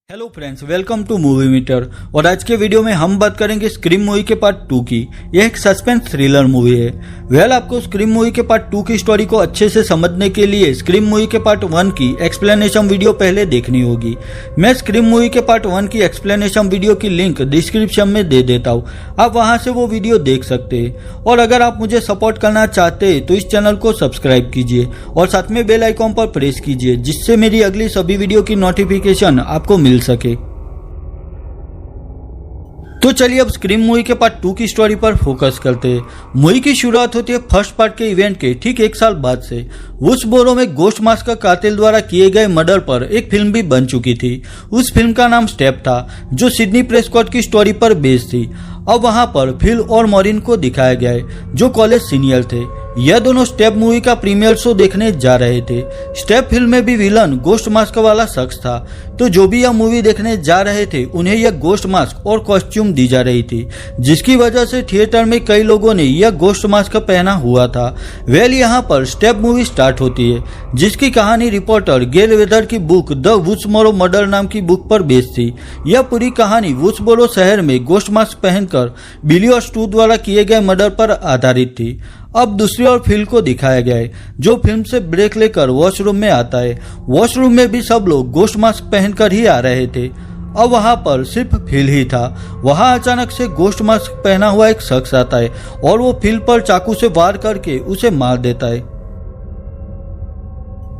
Hello friends, welcome to movie meter. और आज के वीडियो में हम बात करेंगे स्क्रीम मूवी के पार्ट 2 की। यह एक सस्पेंस थ्रिलर मूवी है। आपको स्क्रीम मूवी के पार्ट 2 की स्टोरी को अच्छे से समझने के लिए स्क्रीम मूवी के पार्ट 1 की एक्सप्लेनेशन वीडियो पहले देखनी होगी। मैं स्क्रीम मूवी के पार्ट 1 की एक्सप्लेनेशन वीडियो की लिंक डिस्क्रिप्शन में दे देता हूँ, आप वहां से वो वीडियो देख सकते हैं। और अगर आप मुझे सपोर्ट करना चाहते हैं तो इस चैनल को सब्सक्राइब कीजिए और साथ में बेल आइकॉन पर प्रेस कीजिए, जिससे मेरी अगली सभी वीडियो की नोटिफिकेशन आपको मिल सके। तो चलिए अब स्क्रीम मूवी के पार्ट 2 की स्टोरी पर फोकस करते हैं। मूवी की शुरुआत होती है फर्स्ट पार्ट के इवेंट के ठीक 1 साल बाद से। वुड्सबोरो में गोस्ट मास्क का कातिल द्वारा किए गए मर्डर पर एक फिल्म भी बन चुकी थी। उस फिल्म का नाम स्टेप था, जो सिडनी प्रेस्कॉट की स्टोरी पर बेस्ड थी। अब वहां पर फिल और मॉरिन को दिखाया गया है, जो कॉलेज सीनियर थे। यह दोनों स्टेप मूवी का प्रीमियर शो देखने जा रहे थे। स्टेप फिल्म में भी विलन गोस्ट मास्क वाला शख्स था, तो जो भी यह मूवी देखने जा रहे थे उन्हें यह गोस्ट मास्क और कॉस्ट्यूम दी जा रही थी, जिसकी वजह से थिएटर में कई लोगों ने यह गोस्ट मास्क पहना हुआ था। यहाँ पर स्टेप मूवी स्टार्ट होती है, जिसकी कहानी रिपोर्टर गेल वेदर की बुक द वुड्सबोरो मर्डर नाम की बुक पर बेस्ड थी। यह पूरी कहानी वुड्सबोरो शहर में गोस्ट मास्क पहनकर बिली और स्टू द्वारा किए गए मर्डर पर आधारित थी। अब दूसरी ओर फिल को दिखाया गया है, जो फिल्म से ब्रेक लेकर वॉशरूम में आता है। वॉशरूम में भी सब लोग गोस्ट मास्क पहनकर ही आ रहे थे। अब वहां पर सिर्फ फिल ही था। वहां अचानक से गोस्ट मास्क पहना हुआ एक शख्स आता है और वो फिल पर चाकू से वार करके उसे मार देता है।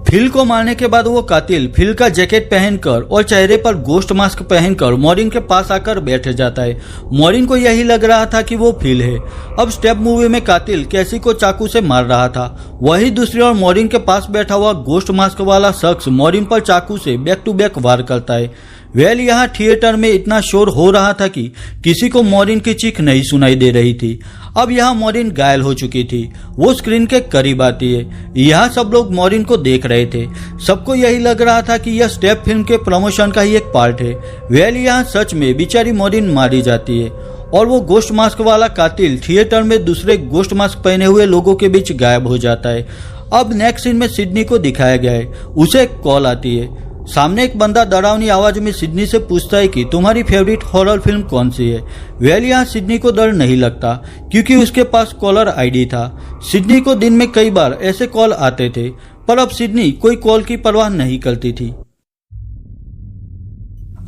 फिल को मारने के बाद वो कातिल फिल का जैकेट पहनकर और चेहरे पर गोस्ट मास्क पहनकर मॉरिन के पास आकर बैठ जाता है। मॉरिन को यही लग रहा था कि वो फिल है। अब स्टेप मूवी में कातिल कैसी को चाकू से मार रहा था, वही दूसरी ओर मॉरिन के पास बैठा हुआ गोस्ट मास्क वाला शख्स मॉरिन पर चाकू से बैक टू बैक वार करता है। यहाँ थिएटर में इतना शोर हो रहा था कि किसी को मॉरिन की चीख नहीं सुनाई दे रही थी। अब यहाँ मॉरिन घायल हो चुकी थी। वो स्क्रीन के करीब आती है। यहाँ सब लोग मॉरिन को देख रहे थे। सबको यही लग रहा था कि यह स्टेप फिल्म के प्रमोशन का ही एक पार्ट है। यहाँ सच में बेचारी मॉरिन मारी जाती है और वो गोस्ट मास्क वाला कातिल थिएटर में दूसरे गोस्ट मास्क पहने हुए लोगों के बीच गायब हो जाता है। अब नेक्स्ट सीन में सिडनी को दिखाया गया है। उसे एक कॉल आती है। सामने एक बंदा डरावनी आवाज में सिडनी से पूछता है कि तुम्हारी फेवरेट हॉरर फिल्म कौन सी है। यहाँ सिडनी को डर नहीं लगता, क्योंकि उसके पास कॉलर आईडी था। सिडनी को दिन में कई बार ऐसे कॉल आते थे, पर अब सिडनी कोई कॉल की परवाह नहीं करती थी।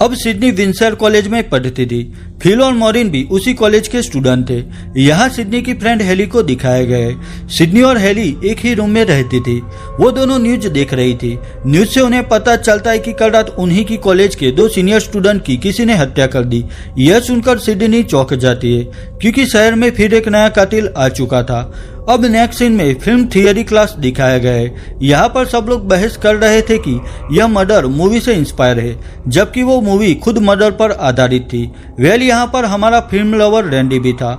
अब सिडनी विंसर कॉलेज में पढ़ती थी। फिल और मॉरिन भी उसी कॉलेज के स्टूडेंट थे। यहाँ सिडनी की फ्रेंड हेली को दिखाया गया है। सिडनी और हेली एक ही रूम में रहती थी। वो दोनों न्यूज देख रही थी। न्यूज से उन्हें पता चलता है कि कल रात उन्हीं की कॉलेज के 2 सीनियर स्टूडेंट की किसी ने हत्या कर दी। यह सुनकर सिडनी चौंक जाती है, क्योंकि शहर में फिर एक नया कातिल आ चुका था। अब नेक्स्ट सीन में फिल्म थियरी क्लास दिखाया गया है। यहाँ पर सब लोग बहस कर रहे थे कि यह मर्डर मूवी से इंस्पायर है, जबकि वो मूवी खुद मर्डर पर आधारित थी। यहाँ पर हमारा फिल्म लवर रैंडी भी था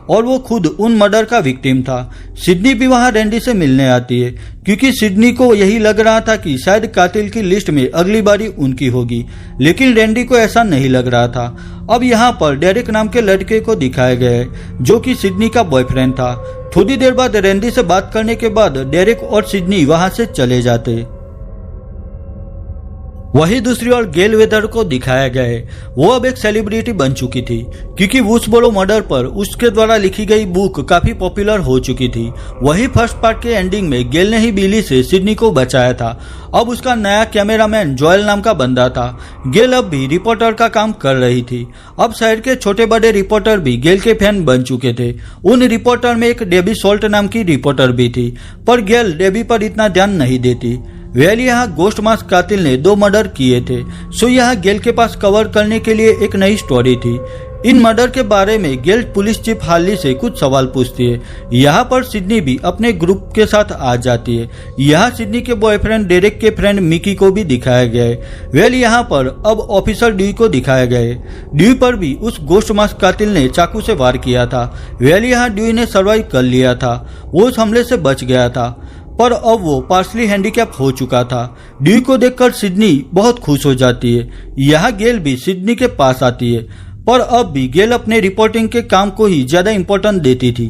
और वो खुद उन मर्डर का विक्टिम था। सिडनी भी वहां रैंडी से मिलने आती है, क्योंकि सिडनी को यही लग रहा था कि शायद कातिल की लिस्ट में अगली बारी उनकी होगी, लेकिन रैंडी को ऐसा नहीं लग रहा था। अब यहाँ पर डेरिक नाम के लड़के को दिखाया गया है, जो कि सिडनी का बॉयफ्रेंड था। थोड़ी देर बाद रैंडी से बात करने के बाद डेरिक और सिडनी वहां से चले जाते। वही दूसरी ओर गेल वेदर को दिखाया गया है। वो अब एक सेलिब्रिटी बन चुकी थी, क्योंकि वुड्सबोरो मर्डर पर उसके द्वारा लिखी गई बुक काफी पॉपुलर हो चुकी थी। वही फर्स्ट पार्ट के एंडिंग में गेल ने ही बिली से सिडनी को बचाया था। अब उसका नया कैमरामैन जॉयल नाम का बंदा था। गेल अब भी रिपोर्टर का काम कर रही थी। अब शहर के छोटे बड़े रिपोर्टर भी गेल के फैन बन चुके थे। उन रिपोर्टर में एक डेबी सोल्ट नाम की रिपोर्टर भी थी, पर गेल डेबी पर इतना ध्यान नहीं देती। यहाँ गोस्ट मास्क कातिल ने 2 मर्डर किए थे, सो यहाँ गेल के पास कवर करने के लिए एक नई स्टोरी थी। इन मर्डर के बारे में गेल पुलिस चीफ हार्ली से कुछ सवाल पूछती है। यहाँ पर सिडनी भी अपने ग्रुप के साथ आ जाती है। यहाँ सिडनी के बॉयफ्रेंड डेरेक के फ्रेंड मिकी को भी दिखाया गया है। यहाँ पर अब ऑफिसर ड्यू को दिखाया गया है। ड्यू पर भी उस गोस्ट मास्क कातिल ने चाकू से वार किया था। यहाँ ड्यू ने सर्वाइव कर लिया था। वो उस हमले से बच गया था, पर अब वो पार्शली हैंडीकैप हो चुका था। ड्यू को देखकर सिडनी बहुत खुश हो जाती है। यहाँ गेल भी सिडनी के पास आती है, पर अब भी गेल अपने रिपोर्टिंग के काम को ही ज्यादा इम्पोर्टेंट देती थी।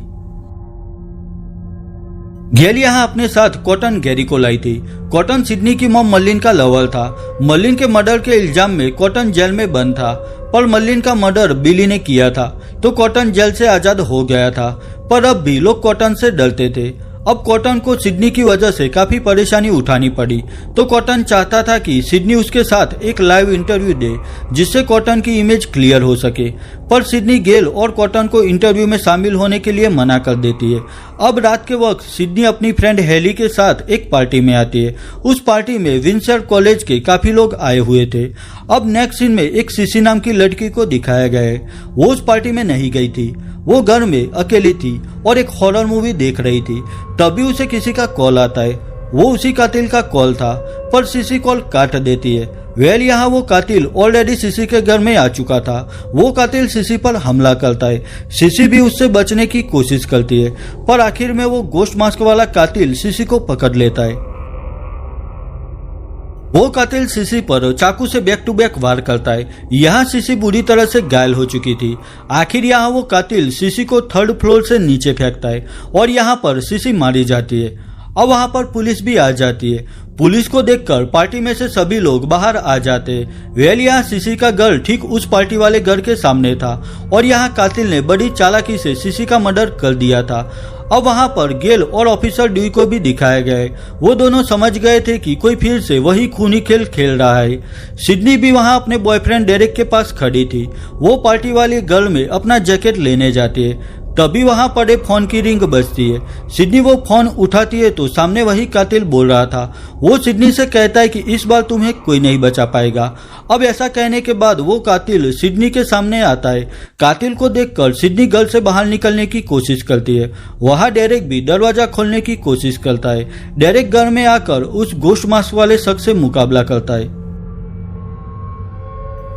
गेल यहाँ अपने साथ कॉटन गैरी को लाई थी। कॉटन सिडनी की मॉम मर्लिन का लवर था। मर्लिन के मर्डर के इल्जाम में कॉटन जेल में बंद था, पर मर्लिन का मर्डर बिली ने किया था, तो कॉटन जेल से आजाद हो गया था। पर अब भी लोग कॉटन से डरते थे। अब कॉटन को सिडनी की वजह से काफी परेशानी उठानी पड़ी, तो कॉटन चाहता था कि सिडनी उसके साथ एक लाइव इंटरव्यू दे, जिससे कॉटन की इमेज क्लियर हो सके। पर सिडनी गेल और कॉटन को इंटरव्यू में शामिल होने के लिए मना कर देती है। अब रात के वक्त सिडनी अपनी फ्रेंड हेली के साथ एक पार्टी में आती है। उस पार्टी में विंसर कॉलेज के काफी लोग आए हुए थे। अब नेक्स्ट सीन में एक सीसी नाम की लड़की को दिखाया गया है। वो उस पार्टी में नहीं गई थी, वो घर में अकेली थी और एक हॉरर मूवी देख रही थी। तभी उसे किसी का कॉल आता है। वो उसी कातिल का कॉल था, पर सीसी कॉल काट देती है। वेल यहाँ वो कातिल ऑलरेडी सीसी के घर में आ चुका था। वो कातिल सीसी पर हमला करता है। सीसी भी उससे बचने की कोशिश करती है, पर आखिर में वो गोश्त मास्क वाला कातिल सीसी को पकड़ लेता है। वो कातिल सीसी पर चाकू से बैक टू बैक वार करता है। यहाँ सीसी बुरी तरह से घायल हो चुकी थी। आखिर यहाँ वो कातिल सीसी को 3rd फ्लोर से नीचे फेंकता है और यहाँ पर सीसी मारी जाती है। अब वहाँ पर पुलिस भी आ जाती है। पुलिस को देखकर पार्टी में से सभी लोग बाहर आ जाते हैं। वेल यहाँ सीसी का घर ठीक उस पार्टी वाले घर के सामने था और यहाँ कातिल ने बड़ी चालाकी से सीसी का मर्डर कर दिया था। अब वहाँ पर गेल और ऑफिसर ड्यूई को भी दिखाया गया है। वो दोनों समझ गए थे कि कोई फिर से वही खूनी खेल खेल रहा है। सिडनी भी वहाँ अपने बॉयफ्रेंड डेरेक के पास खड़ी थी। वो पार्टी वाले घर में अपना जैकेट लेने जाती है। तभी वहां पर एक फोन की रिंग बजती है। सिडनी वो फोन उठाती है तो सामने वही कातिल बोल रहा था। वो सिडनी से कहता है कि इस बार तुम्हें कोई नहीं बचा पाएगा। अब ऐसा कहने के बाद वो कातिल सिडनी के सामने आता है। कातिल को देखकर सिडनी घर से बाहर निकलने की कोशिश करती है। वहां डेरेक भी दरवाजा खोलने की कोशिश करता है। डेरेक घर में आकर उस गोश्त मास्क वाले शख्स से मुकाबला करता है।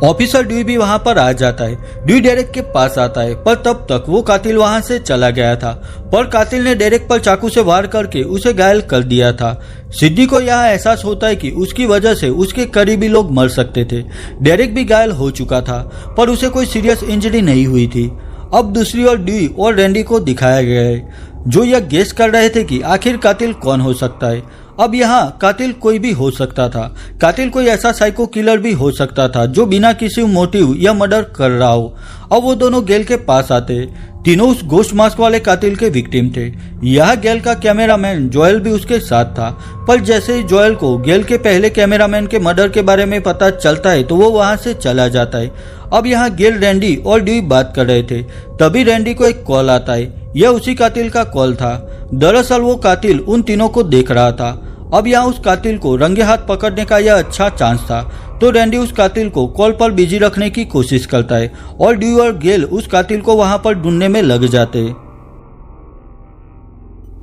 ऑफिसर ड्यूई भी वहां पर आ जाता है। ड्यूई डेरेक के पास आता है, पर तब तक वो कातिल वहां से चला गया था। पर कातिल ने डेरेक पर चाकू से वार करके उसे घायल कर दिया था। सिडनी को यह एहसास होता है कि उसकी वजह से उसके करीबी लोग मर सकते थे। डेरेक भी घायल हो चुका था, पर उसे कोई सीरियस इंजरी नहीं हुई थी। अब दूसरी ओर ड्यूई और रैंडी को दिखाया गया है, जो यह गेस कर रहे थे कि आखिर कातिल कौन हो सकता है। अब यहाँ कातिल कोई भी हो सकता था। कातिल कोई ऐसा साइको किलर भी हो सकता था जो बिना किसी मोटिव या मर्डर कर रहा हो। अब वो दोनों गेल के पास आते। तीनों उस गोश्त मास्क वाले कातिल के विक्टिम थे। यह गेल का कैमरामैन जोएल भी उसके साथ था। पर जैसे ही जोएल को गेल के पहले कैमरामैन के मर्डर के बारे में पता चलता है तो वो वहां से चला जाता है। अब यहाँ गेल, रैंडी और ड्यूई बात कर रहे थे। तभी रैंडी को एक कॉल आता है। यह उसी कातिल का कॉल था। दरअसल वो कातिल उन तीनों को देख रहा था। अब यहाँ उस कातिल को रंगे हाथ पकड़ने का यह अच्छा चांस था, तो रैंडी उस कातिल को कॉल पर बिजी रखने की कोशिश करता है और ड्यूई और गेल उस कातिल को वहां पर ढूंढने में लग जाते हैं।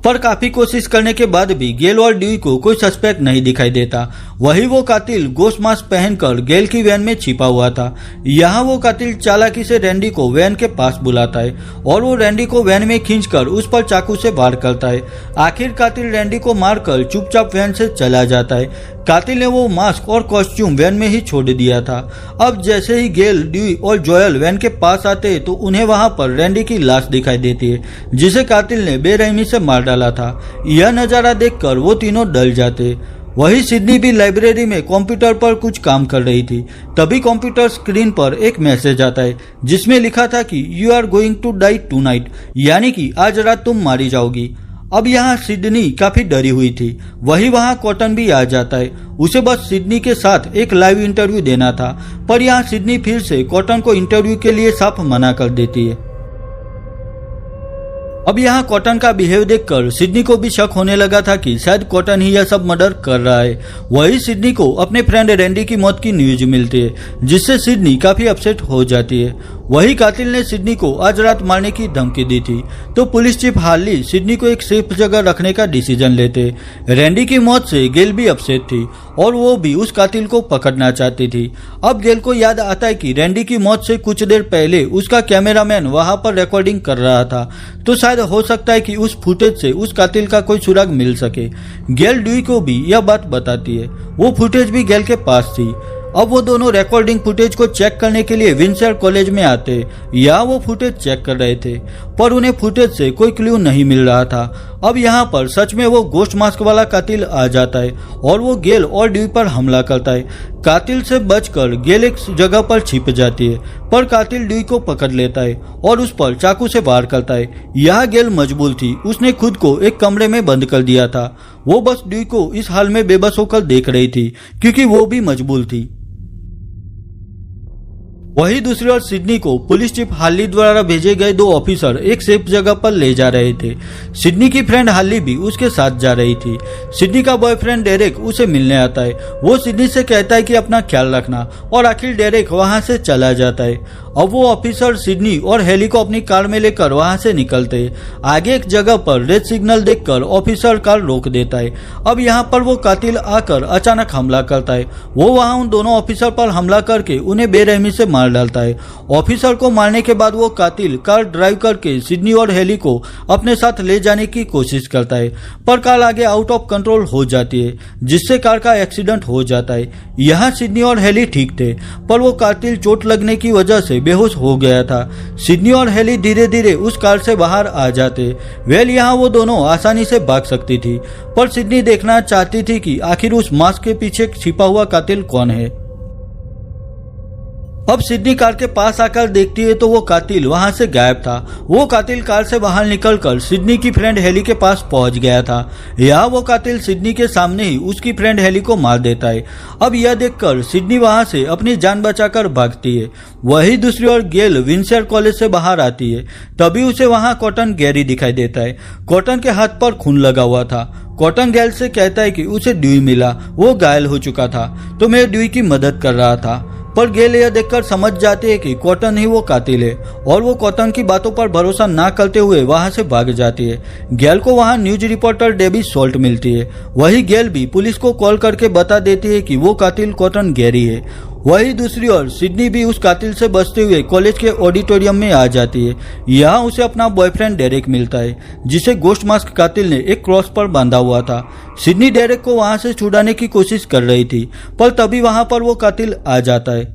पर काफी कोशिश करने के बाद भी गेल और ड्यूई को कोई सस्पेक्ट नहीं दिखाई देता। वही वो कातिल गोश्त मास्क पहनकर गेल की वैन में छिपा हुआ था। यहाँ वो कातिल चालाकी से रैंडी को वैन के पास बुलाता है और वो रैंडी को वैन में खींचकर उस पर चाकू से वार करता है। आखिर कातिल रैंडी को मारकर चुपचाप वैन से चला जाता है। कातिल ने वो मास्क और कॉस्ट्यूम वैन में ही छोड़ दिया था। अब जैसे ही गेल, ड्यूई और जोएल वैन के पास आते तो उन्हें वहां पर रैंडी की लाश दिखाई देती है, जिसे कातिल ने बेरहमी से मार डाला था। यह नजारा देखकर वो तीनों डर जाते। वही सिडनी भी लाइब्रेरी में कंप्यूटर पर कुछ काम कर रही थी। तभी कंप्यूटर स्क्रीन पर एक मैसेज आता है, जिसमें लिखा था कि you are going to die tonight, यानी कि आज रात तुम मारी जाओगी। अब यहाँ सिडनी काफी डरी हुई थी। वही वहाँ कॉटन भी आ जाता है। उसे बस सिडनी के साथ एक लाइव इंटरव्यू देना था, पर यहाँ सिडनी फिर से कॉटन को इंटरव्यू के लिए साफ मना कर देती है। अब यहाँ कॉटन का बिहेव देखकर सिडनी को भी शक होने लगा था कि शायद कॉटन ही यह सब मर्डर कर रहा है। वही सिडनी को अपने फ्रेंड रैंडी की मौत की न्यूज मिलती है, जिससे सिडनी काफी अपसेट हो जाती है। वही कातिल ने सिडनी को आज रात मारने की धमकी दी थी, तो पुलिस चीफ हार्ली सिडनी को एक सेफ जगह रखने का डिसीजन लेते। रैंडी की मौत से गेल भी अपसेट थी और वो भी उस कातिल को पकड़ना चाहती थी। अब गेल को याद आता है कि रैंडी की मौत से कुछ देर पहले उसका कैमरामैन वहां पर रिकॉर्डिंग कर रहा था, तो शायद हो सकता है कि उस फुटेज से उस कातिल का कोई सुराग मिल सके। गेल ड्यूई को भी यह बात बताती है। वो फुटेज भी गेल के पास थी। अब वो दोनों रिकॉर्डिंग फुटेज को चेक करने के लिए विंसर कॉलेज में आते। यहाँ वो फुटेज चेक कर रहे थे, पर उन्हें फुटेज से कोई क्लू नहीं मिल रहा था। अब यहाँ पर सच में वो गोश्त मास्क वाला कातिल आ जाता है और वो गेल और ड्यूई पर हमला करता है। कातिल से बचकर गेल एक जगह पर छिप जाती है, पर कातिल ड्यूई को पकड़ लेता है और उस पर चाकू से वार करता है। यह गेल मजबूर थी, उसने खुद को एक कमरे में बंद कर दिया था। वो बस ड्यूई को इस हाल में बेबस होकर देख रही थी क्योंकि वो भी मजबूर थी। वही दूसरी ओर सिडनी को पुलिस चीफ हार्ली द्वारा भेजे गए 2 ऑफिसर एक सेफ जगह पर ले जा रहे थे। सिडनी की फ्रेंड हार्ली भी उसके साथ जा रही थी। सिडनी का बॉयफ्रेंड डेरेक उसे मिलने आता है। वो सिडनी से कहता है कि अपना ख्याल रखना और आखिर डेरेक वहां से चला जाता है। अब वो ऑफिसर सिडनी और हेली को अपनी कार में लेकर वहां से निकलते हैं। आगे एक जगह पर रेड सिग्नल देखकर ऑफिसर कार रोक देता है। अब यहाँ पर वो कातिल आकर अचानक हमला करता है। वो वहां उन दोनों ऑफिसर पर हमला करके उन्हें बेरहमी से मार डालता है। ऑफिसर को मारने के बाद वो कातिल कार ड्राइव करके सिडनी और हेली को अपने साथ ले जाने की कोशिश करता है, पर कार आगे आउट ऑफ कंट्रोल हो जाती है जिससे कार का एक्सीडेंट हो जाता है। यहाँ सिडनी और हेली ठीक थे, पर वो कातिल चोट लगने की वजह से बेहोश हो गया था। सिडनी और हेली धीरे धीरे उस कार से बाहर आ जाते। वेल यहाँ वो दोनों आसानी से भाग सकती थी, पर सिडनी देखना चाहती थी कि आखिर उस मास्क के पीछे छिपा हुआ कातिल कौन है। अब सिडनी कार के पास आकर देखती है तो वो कातिल वहां से गायब था। वो कातिल कार से बाहर निकलकर सिडनी की फ्रेंड हेली के पास पहुंच गया था। यहाँ वो कातिल सिडनी के सामने ही उसकी फ्रेंड हेली को मार देता है। अब यह देखकर सिडनी वहां से अपनी जान बचाकर भागती है। वही दूसरी ओर गेल विंसेयर कॉलेज से बाहर आती है, तभी उसे वहां कॉटन गैरी दिखाई देता है। कॉटन के हाथ पर खून लगा हुआ था। कॉटन गेल से कहता है कि उसे ड्यूई मिला, वो घायल हो चुका था तो मैं ड्यूई की मदद कर रहा था। पर गेल यह देखकर समझ जाते हैं कि कॉटन ही वो कातिल है और वो कॉटन की बातों पर भरोसा ना करते हुए वहां से भाग जाती है। गेल को वहां न्यूज रिपोर्टर डेबी सॉल्ट मिलती है। वही गेल भी पुलिस को कॉल करके बता देती है कि वो कातिल कॉटन गैरी है। वही दूसरी ओर सिडनी भी उस कातिल से बचते हुए कॉलेज के ऑडिटोरियम में आ जाती है। यहाँ उसे अपना बॉयफ्रेंड डेरेक मिलता है जिसे गोश्त मास्क कातिल ने एक क्रॉस पर बांधा हुआ था। सिडनी डेरेक को वहां से छुड़ाने की कोशिश कर रही थी, पर तभी वहां पर वो कातिल आ जाता है।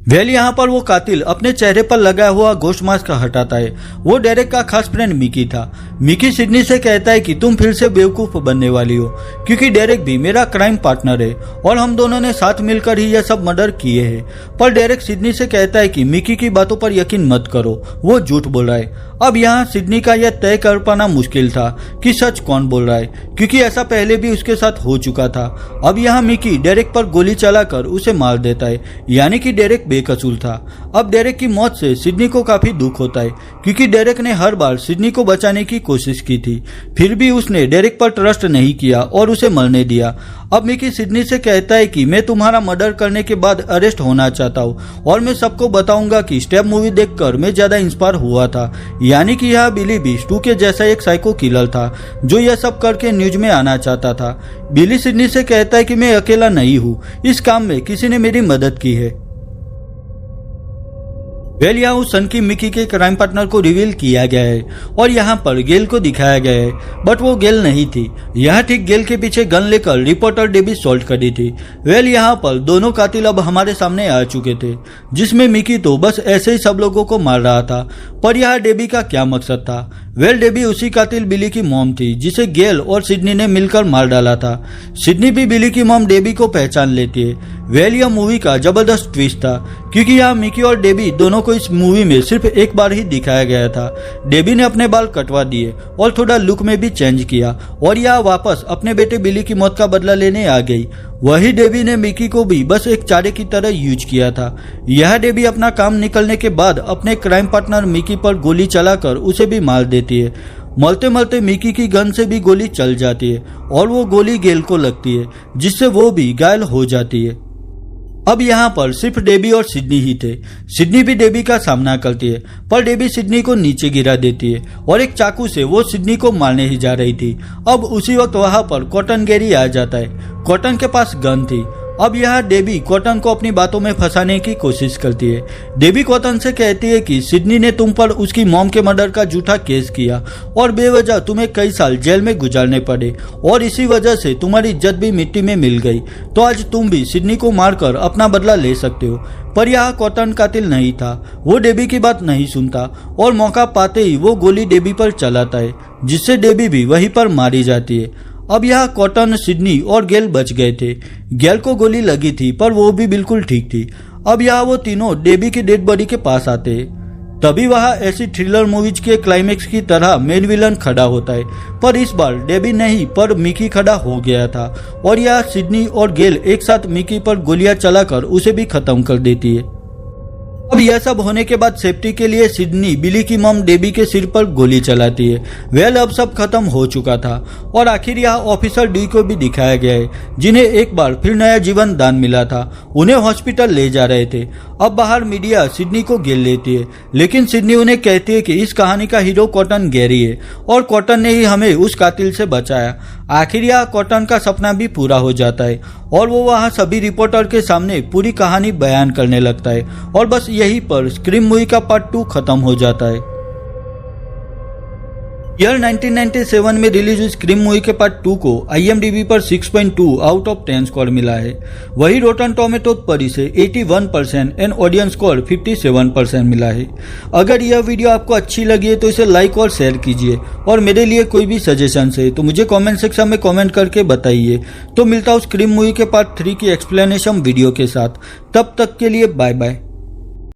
वेल यहाँ पर वो कातिल अपने चेहरे पर लगा हुआ गोश्त मास्क हटाता है। वो डेरेक का खास फ्रेंड मिकी था। मिकी सिडनी से कहता है कि तुम फिर से बेवकूफ बनने वाली हो, क्योंकि डेरेक भी मेरा क्राइम पार्टनर है और हम दोनों ने साथ मिलकर ही यह सब मर्डर किए हैं। पर डेरेक सिडनी से कहता है कि मिकी की बातों पर यकीन मत करो, वो झूठ बोल रहा है। अब यहाँ सिडनी का यह तय कर पाना मुश्किल था कि सच कौन बोल रहा है, क्योंकि ऐसा पहले भी उसके साथ हो चुका था। अब यहाँ मिकी डेरेक पर गोली चलाकर उसे मार देता है, यानी कि डेरेक बेकसूर था। अब डेरेक की मौत से सिडनी को काफी दुख होता है, क्योंकि डेरेक ने हर बार सिडनी को बचाने की कोशिश की थी, फिर भी उसने डेरेक पर ट्रस्ट नहीं किया और उसे मरने दिया। अब मिकी सिडनी से कहता है कि मैं तुम्हारा मर्डर करने के बाद अरेस्ट होना चाहता हूँ और मैं सबको बताऊंगा कि स्टेप मूवी देखकर मैं ज्यादा इंस्पायर हुआ था, यानी कि यह बिली बीस्ट 2 के जैसा एक साइको किलर था जो यह सब करके न्यूज में आना चाहता था। बिली सिडनी से कहता है कि मैं अकेला नहीं हूँ, इस काम में किसी ने मेरी मदद की है। वेल यहाँ उस सन की मिकी के क्राइम पार्टनर को रिवील किया गया है और यहाँ पर गेल को दिखाया गया है, बट वो गेल नहीं थी। यहाँ ठीक गेल के पीछे गन लेकर रिपोर्टर डेबी सॉल्ट खड़ी थी। वेल यहाँ पर दोनों कातिल अब हमारे सामने आ चुके थे, जिसमें मिकी तो बस ऐसे ही सब लोगों को मार रहा था, पर यहाँ डेबी का क्या मकसद था। वेल डेबी उसी कातिल बिली की मॉम थी जिसे गेल और सिडनी ने मिलकर मार डाला था। सिडनी भी बिली की मॉम डेबी को पहचान लेती है। वेल यह मूवी का जबरदस्त ट्विस्ट था, क्योंकि यहाँ मिकी और डेबी दोनों को इस मूवी में सिर्फ एक बार ही दिखाया गया था। डेबी ने अपने बाल कटवा दिए और थोड़ा लुक में भी चेंज किया और यहाँ वापस अपने बेटे बिली की मौत का बदला लेने आ गई। वही डेबी ने मिकी को भी बस एक चारे की तरह यूज किया था। यह डेबी अपना काम निकलने के बाद अपने क्राइम पार्टनर मिकी पर गोली चलाकर उसे भी मार देती है। मरते मरते मिकी की गन से भी गोली चल जाती है और वो गोली गेल को लगती है, जिससे वो भी घायल हो जाती है। अब यहाँ पर सिर्फ डेबी और सिडनी ही थे। सिडनी भी डेबी का सामना करती है, पर डेबी सिडनी को नीचे गिरा देती है और एक चाकू से वो सिडनी को मारने ही जा रही थी। अब उसी वक्त वहां पर कॉटन गैरी आ जाता है। कॉटन के पास गन थी अब यह डेबी कॉटन को अपनी बातों में फंसाने की कोशिश करती है। डेबी कॉटन से कहती है कि सिडनी ने तुम पर उसकी मॉम के मर्डर का झूठा केस किया और बेवजह तुम्हें कई साल जेल में गुजारने पड़े और इसी वजह से तुम्हारी इज्जत भी मिट्टी में मिल गई, तो आज तुम भी सिडनी को मारकर अपना बदला ले सकते हो। पर यह कॉटन कातिल नहीं था, वो डेबी की बात नहीं सुनता और मौका पाते ही वो गोली डेबी पर चलाता है, जिससे डेबी भी वहीं पर मारी जाती है। अब यह कॉटन, सिडनी और गेल बच गए थे। गेल को गोली लगी थी पर वो भी बिल्कुल ठीक थी। अब यह वो तीनों डेबी की डेड बॉडी के पास आते हैं। तभी वहां ऐसी थ्रिलर मूवीज के क्लाइमेक्स की तरह मेन विलन खड़ा होता है, पर इस बार डेबी नहीं पर मिकी खड़ा हो गया था और यह सिडनी और गेल एक साथ मिकी पर गोलियां चलाकर उसे भी खत्म कर देती है। अब यह सब होने के बाद सेफ्टी के लिए सिडनी बिली की मॉम डेबी के सिर पर गोली चलाती है। वेल, अब सब खत्म हो चुका था और आखिर यह ऑफिसर डी को भी दिखाया गया है, जिन्हें एक बार फिर नया जीवन दान मिला था। उन्हें हॉस्पिटल ले जा रहे थे। अब बाहर मीडिया सिडनी को घेर लेती है, लेकिन सिडनी उन्हें कहती है कि इस कहानी का हीरो कॉटन गैरी है और कॉटन ने ही हमें उस कातिल से बचाया। आखिर यह कॉटन का सपना भी पूरा हो जाता है और वो वहां सभी रिपोर्टर के सामने पूरी कहानी बयान करने लगता है और बस यहीं पर स्क्रीम मूवी का पार्ट 2 खत्म हो जाता है। ईयर 1997 में रिलीज हुई स्क्रीम मूवी के पार्ट 2 को IMDb पर 6.2 आउट ऑफ 10 स्कोर मिला है। वही रोटन टोमेटो पर इसे 81% एंड ऑडियंस स्कोर 57% मिला है। अगर यह वीडियो आपको अच्छी लगी है तो इसे लाइक और शेयर कीजिए और मेरे लिए कोई भी सजेशन है तो मुझे कमेंट सेक्शन में कमेंट करके बताइए। तो मिलता हूँ स्क्रीम मूवी के पार्ट 3 की एक्सप्लेनेशन वीडियो के साथ। तब तक के लिए बाय बाय।